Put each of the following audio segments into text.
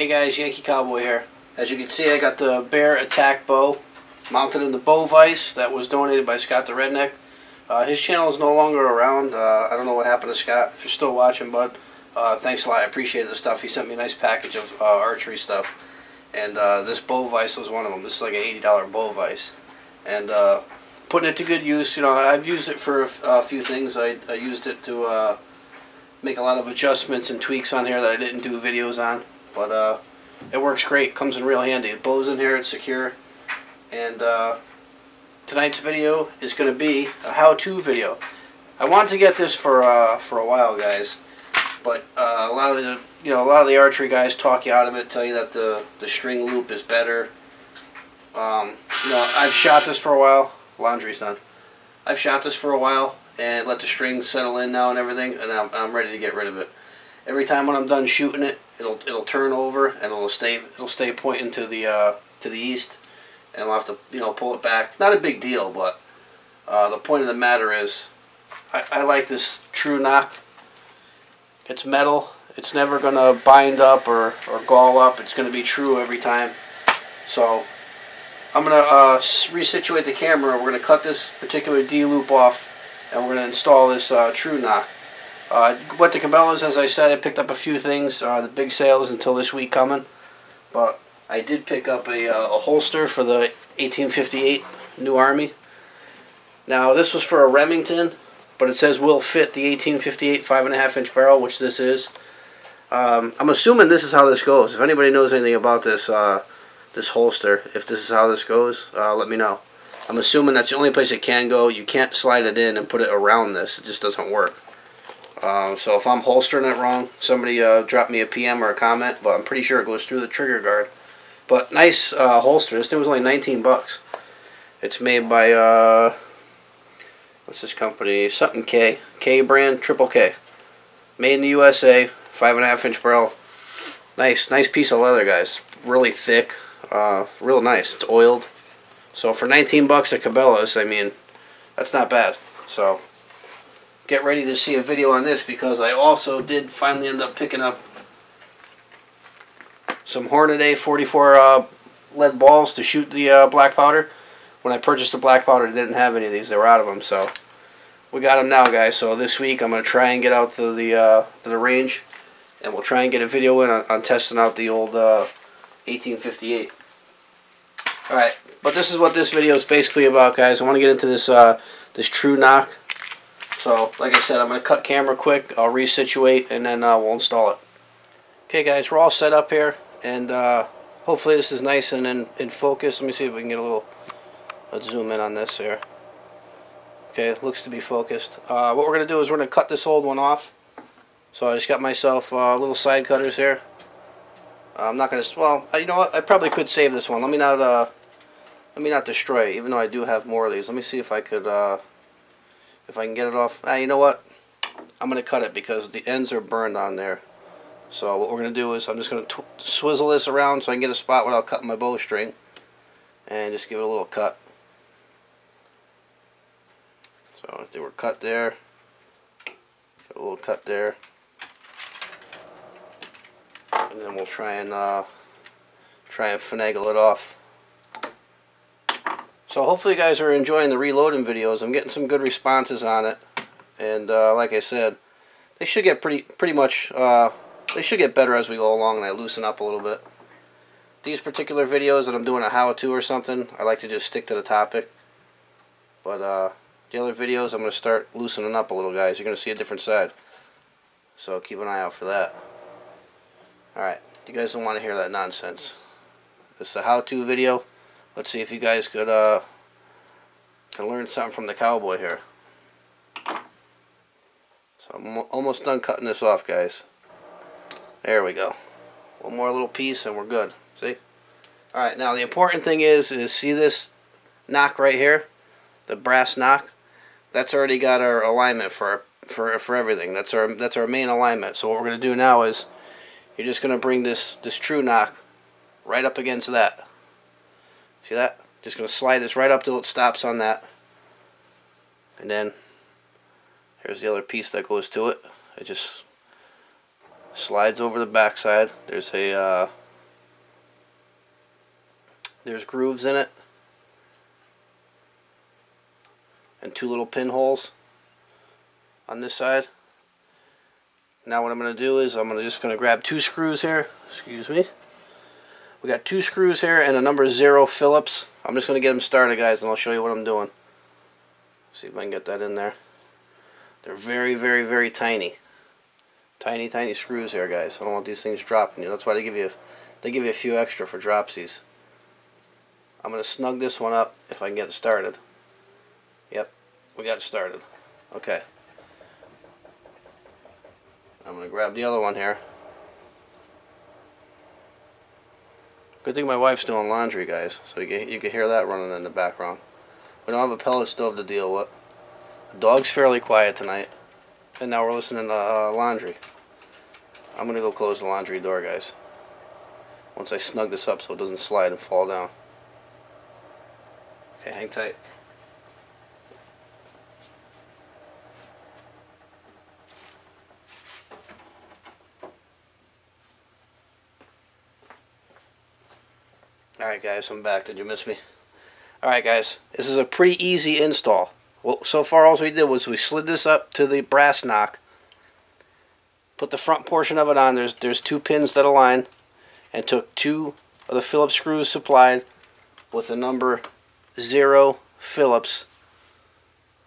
Hey guys, Yankee Cowboy here. As you can see, I got the Bear Attack bow mounted in the bow vise that was donated by Scott the Redneck. His channel is no longer around. I don't know what happened to Scott. If you're still watching, bud, thanks a lot. I appreciate the stuff. He sent me a nice package of archery stuff. And this bow vise was one of them. This is like an $80 bow vise. And putting it to good use. You know, I've used it for a few things. I used it to make a lot of adjustments and tweaks on here that I didn't do videos on. But it works great. Comes in real handy. It blows in here. It's secure. And tonight's video is going to be a how-to video. I wanted to get this for a while, guys. But a lot of the archery guys talk you out of it. Tell you that the string loop is better. I've shot this for a while. Laundry's done. I've shot this for a while and let the string settle in now and everything, and I'm ready to get rid of it. Every time when I'm done shooting it, it'll turn over and it'll stay pointing to the east, and I'll have to pull it back. Not a big deal, but the point of the matter is, I like this T.R.U knock. It's metal. It's never gonna bind up or gall up. It's gonna be true every time. So I'm gonna resituate the camera. We're gonna cut this particular D loop off, and we're gonna install this T.R.U knock. What the Cabela's, as I said, I picked up a few things. The big sale is until this week coming, but I did pick up a holster for the 1858 New Army. Now this was for a Remington, but it says will fit the 1858 5.5-inch barrel, which this is. I'm assuming this is how this goes. If anybody knows anything about this this holster, if this is how this goes, let me know. I'm assuming that's the only place it can go. You can't slide it in and put it around this. It just doesn't work. So if I'm holstering it wrong, somebody drop me a PM or a comment, but I'm pretty sure it goes through the trigger guard. But nice holster. This thing was only 19 bucks. It's made by, what's this company? Something K. K brand, Triple K. Made in the USA, 5.5-inch barrel. Nice piece of leather, guys. Really thick, real nice. It's oiled. So for 19 bucks at Cabela's, I mean, that's not bad. So get ready to see a video on this, because I also did finally end up picking up some Hornady 44 lead balls to shoot the black powder. When I purchased the black powder, they didn't have any of these. They were out of them, so we got them now, guys. So this week I'm going to try and get out to the range, and we'll try and get a video in on testing out the old 1858. Alright, but this is what this video is basically about, guys. I want to get into this this T.R.U knock. So, like I said, I'm going to cut camera quick, I'll resituate, and then we'll install it. Okay guys, we're all set up here, and hopefully this is nice and in focus. Let me see if we can get a little, let's zoom in on this here. Okay, it looks to be focused. What we're going to do is we're going to cut this old one off. So I just got myself little side cutters here. I'm not going to, well, you know what, I probably could save this one. Let me not destroy it, even though I do have more of these. Let me see if I could, if I can get it off. You know what? I'm going to cut it because the ends are burned on there. So what we're going to do is I'm just going to swizzle this around so I can get a spot without cutting my bowstring. And just give it a little cut. So they were cut there. Got a little cut there. And then we'll try and finagle it off. So hopefully you guys are enjoying the reloading videos. I'm getting some good responses on it, and like I said, they should get pretty much they should get better as we go along and I loosen up a little bit. These particular videos that I'm doing a how-to or something, I like to just stick to the topic. But the other videos, I'm going to start loosening up a little, guys. You're going to see a different side. So keep an eye out for that. Alright, you guys don't want to hear that nonsense. This is a how-to video. Let's see if you guys could can learn something from the cowboy here. So I'm almost done cutting this off, guys. There we go. One more little piece and we're good. See? Alright, now the important thing is see this knock right here? The brass knock? That's already got our alignment for everything. That's our main alignment. So what we're going to do now is you're just going to bring this T.R.U knock right up against that. See that? Just going to slide this right up till it stops on that. And then here's the other piece that goes to it. It just slides over the backside. There's a There's grooves in it. And 2 little pinholes on this side. Now what I'm going to do is I'm just going to grab 2 screws here. Excuse me. We got 2 screws here and a number 0 Phillips. I'm just going to get them started, guys, and I'll show you what I'm doing. See if I can get that in there. They're very, very, very tiny. Tiny, tiny screws here, guys. I don't want these things dropping you. That's why they give you a few extra for dropsies. I'm going to snug this one up if I can get it started. Yep, we got it started. Okay. I'm going to grab the other one here. Good thing my wife's doing laundry, guys, so you can hear that running in the background. We don't have a pellet stove to deal with. The dog's fairly quiet tonight, and now we're listening to laundry. I'm going to go close the laundry door, guys, once I snug this up so it doesn't slide and fall down. Okay, hang tight. Alright guys, I'm back. Did you miss me? Alright guys, this is a pretty easy install. Well, so far all we did was we slid this up to the brass knock, put the front portion of it on. There's 2 pins that align, and took 2 of the Phillips screws supplied with the number 0 Phillips,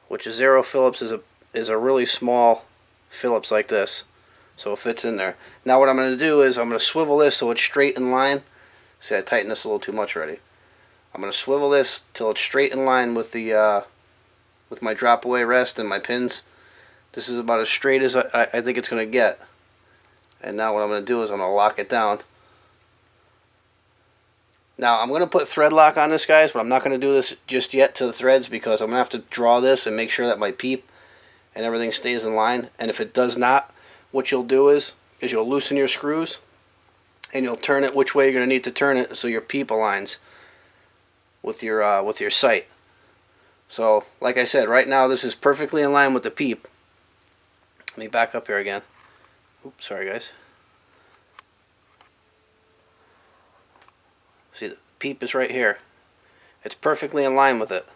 which is 0 Phillips is a really small Phillips like this, so it fits in there. Now what I'm going to do is I'm going to swivel this so it's straight in line. See, I tightened this a little too much already. I'm going to swivel this till it's straight in line with the with my drop away rest and my pins. This is about as straight as I think it's going to get. And now what I'm going to do is I'm going to lock it down. Now I'm going to put thread lock on this, guys, but I'm not going to do this just yet to the threads because I'm going to have to draw this and make sure that my peep and everything stays in line. And if it does not, what you'll do is you'll loosen your screws and you'll turn it which way you're going to need to turn it so your peep aligns with your sight. So, like I said, right now this is perfectly in line with the peep. Let me back up here again. Oops, sorry guys. See, the peep is right here. It's perfectly in line with it.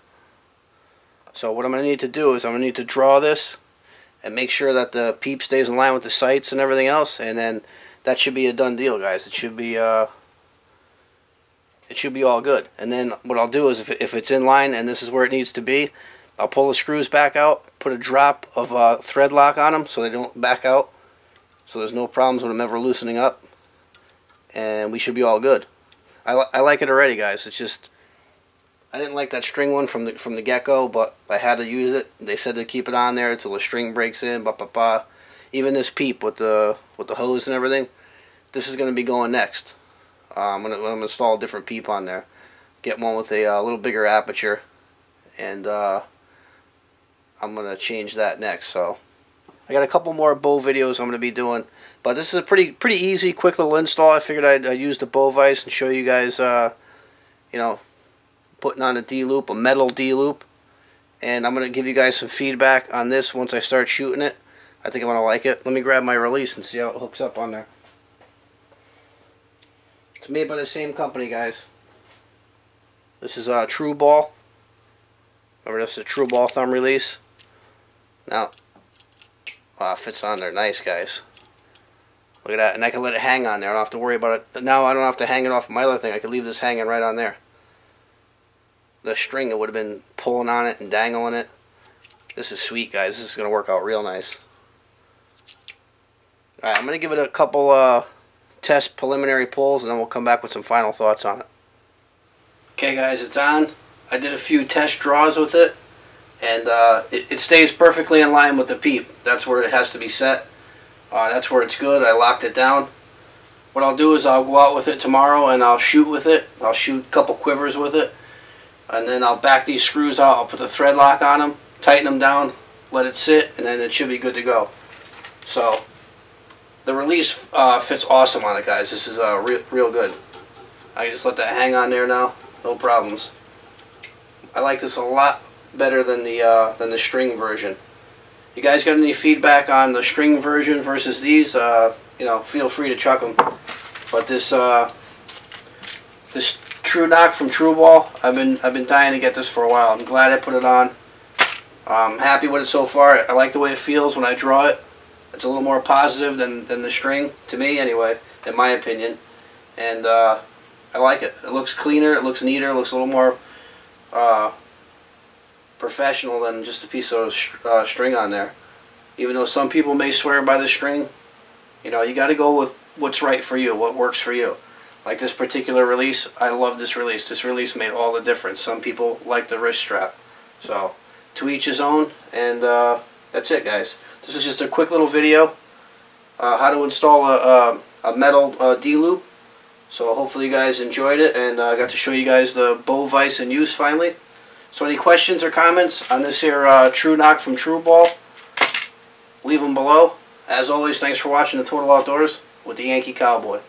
So what I'm going to need to do is I'm going to need to draw this and make sure that the peep stays in line with the sights and everything else, and then that should be a done deal, guys. It should be all good. And then what I'll do is if it's in line and this is where it needs to be, I'll pull the screws back out, put a drop of thread lock on them so they don't back out, so there's no problems with them ever loosening up, and we should be all good. I like it already, guys. It's just I didn't like that string one from the get-go, but I had to use it. They said to keep it on there until the string breaks in. Even this peep with the hose and everything, this is going to be going next. I'm gonna install a different peep on there. Get one with a little bigger aperture, and I'm gonna change that next. So I got a couple more bow videos I'm gonna be doing, but this is a pretty easy, quick little install. I figured I'd use the bow vise and show you guys, you know, putting on a D-loop, a metal D-loop, and I'm gonna give you guys some feedback on this once I start shooting it. I think I'm gonna like it. Let me grab my release and see how it hooks up on there. It's made by the same company, guys. This is a T.R.U ball. Remember, this is a T.R.U ball thumb release. Now, wow, it fits on there nice, guys. Look at that, and I can let it hang on there. I don't have to worry about it. Now I don't have to hang it off my other thing. I can leave this hanging right on there. The string, it would have been pulling on it and dangling it. This is sweet, guys. This is going to work out real nice. Alright, I'm going to give it a couple test preliminary pulls, and then we'll come back with some final thoughts on it. Okay, guys, it's on. I did a few test draws with it, and it stays perfectly in line with the peep. That's where it has to be set. That's where it's good. I locked it down. What I'll do is I'll go out with it tomorrow and I'll shoot with it. I'll shoot a couple quivers with it, and then I'll back these screws out. I'll put the thread lock on them, tighten them down, let it sit, and then it should be good to go. So the release fits awesome on it, guys. This is real good. I just let that hang on there now, no problems. I like this a lot better than the string version. You guys got any feedback on the string version versus these? You know, feel free to chuck them. But this T.R.U knock from T.R.U. I've been dying to get this for a while. I'm glad I put it on. I'm happy with it so far. I like the way it feels when I draw it. It's a little more positive than the string, to me anyway, in my opinion. And I like it. It looks cleaner, it looks neater, it looks a little more professional than just a piece of string on there. Even though some people may swear by the string, you know, you got to go with what's right for you, what works for you. Like this particular release, I love this release. This release made all the difference. Some people like the wrist strap. So, to each his own, and that's it, guys. This is just a quick little video how to install a metal D-loop. So hopefully you guys enjoyed it, and I got to show you guys the bow vise in use finally. So any questions or comments on this here T.R.U knock from T.R.U, leave them below. As always, thanks for watching the Total Outdoors with the Yankee Cowboy.